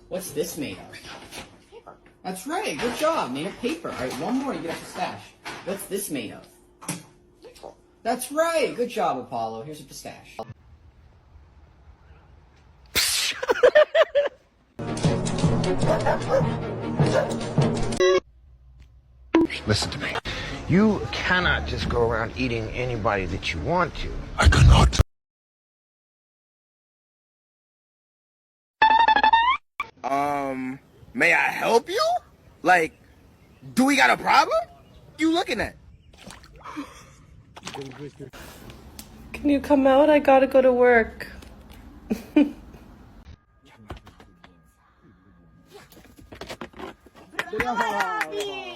What's this made of? Paper. That's right. Good job. Made of paper. All right, one more. You get a pistache. What's this made of? Nickel. That's right. Good job, Apollo. Here's a pistache. Listen to me. You cannot just go around eating anybody that you want to. I cannot. May I help you? Like, do we got a problem? You looking at? Can you come out? I gotta go to work. Happy.